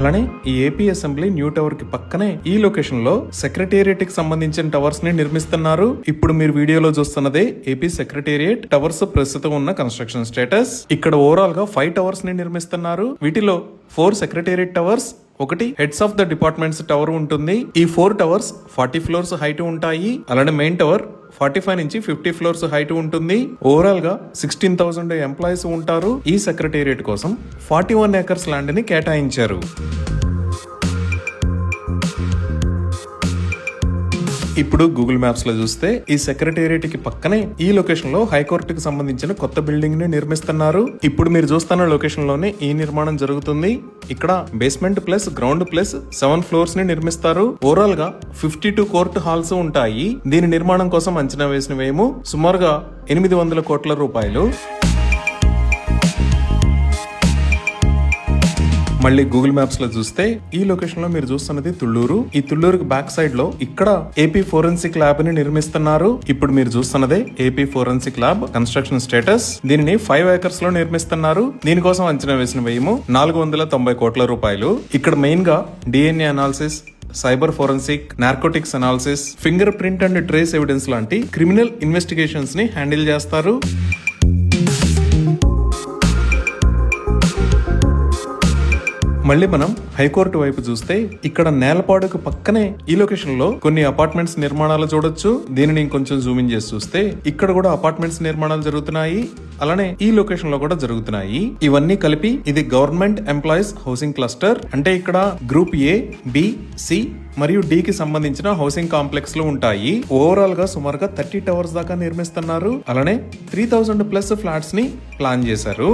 అలానే ఈ AP assembly new tower కి పక్కనే ఈ లొకేషన్ లో సెక్రటేరియట్ కి సంబంధించిన టవర్స్ ని నిర్మిస్తున్నారు. ఇప్పుడు మీరు వీడియోలో చూస్తున్నదే ఏపీ సెక్రటేరియట్ టవర్స్ ప్రస్తుతం ఉన్న కన్స్ట్రక్షన్ స్టేటస్. ఇక్కడ ఓవరాల్ గా 5 టవర్స్ ని నిర్మిస్తున్నారు. వీటిలో 4 సెక్రటేరియట్ టవర్స్, ఒకటి heads of the departments tower ఉంటుంది. ఈ 4 టవర్స్ 40 ఫ్లోర్స్ హైట్ ఉంటాయి. అలానే మెయిన్ టవర్ 45 నుంచి 50 ఫ్లోర్స్ హైట్ ఉంటుంది. ఓవరాల్ గా 16,000 ఎంప్లాయీస్ ఉంటారు. ఈ సెక్రటేరియట్ కోసం 41 ఏకర్స్ ల్యాండ్ ని కేటాయించారు. ఇప్పుడు గూగుల్ మ్యాప్స్ లో చూస్తే ఈ సెక్రటేరియట్ కి పక్కనే ఈ లొకేషన్ లో హైకోర్టుకు సంబంధించిన కొత్త బిల్డింగ్ ని నిర్మిస్తున్నారు. ఇప్పుడు మీరు చూస్తున్న లొకేషన్ లోనే ఈ నిర్మాణం జరుగుతుంది. ఇక్కడ basement plus ground plus 7 floors ని నిర్మిస్తారు. ఓవరాల్ గా 52 కోర్టు హాల్స్ ఉంటాయి. దీని నిర్మాణం కోసం అంచనా వేసిన వ్యయము సుమారుగా 800 కోట్ల రూపాయలు. మళ్ళీ గూగుల్ మ్యాప్స్ లో చూస్తే ఈ లొకేషన్ లో మీరు చూస్తున్నది తుళ్లూరు. ఈ తుళ్లూరుకి బ్యాక్ సైడ్ లో ఇక్కడ ఏపీ ఫోరెన్సిక్ ల్యాబ్ ని నిర్మిస్తున్నారు. ఇప్పుడు మీరు చూస్తున్నదే AP forensic lab construction status. దీనిని 5 ఏకర్స్ లో నిర్మిస్తున్నారు. దీనికోసం అంచనా వేసిన వ్యయము 490 కోట్ల రూపాయలు. ఇక్కడ మెయిన్ గా DNA analysis, cyber forensic, narcotics analysis, finger print and trace evidence లాంటి క్రిమినల్ ఇన్వెస్టిగేషన్స్ ని హ్యాండిల్ చేస్తారు. మళ్ళీ మనం హైకోర్టు వైపు చూస్తే ఇక్కడ నేలపాడుకు పక్కనే ఈ లొకేషన్ లో కొన్ని అపార్ట్మెంట్స్ నిర్మాణాలు చూడొచ్చు. దీనిని ఇంకొంచెం జూమింగ్ చేసి చూస్తే ఇక్కడ కూడా అపార్ట్మెంట్స్ నిర్మాణాలు జరుగుతున్నాయి. అలానే ఈ లొకేషన్ లో కూడా జరుగుతున్నాయి. ఇవన్నీ కలిపి ఇది గవర్నమెంట్ ఎంప్లాయీస్ హౌసింగ్ క్లస్టర్. అంటే ఇక్కడ గ్రూప్ ఏ, బి, సి మరియు డి కి సంబంధించిన హౌసింగ్ కాంప్లెక్స్ లు ఉంటాయి. ఓవరాల్ గా సుమారుగా 30 టవర్స్ దాకా నిర్మిస్తున్నారు. అలానే 3000 ప్లస్ ఫ్లాట్స్ ని ప్లాన్ చేశారు.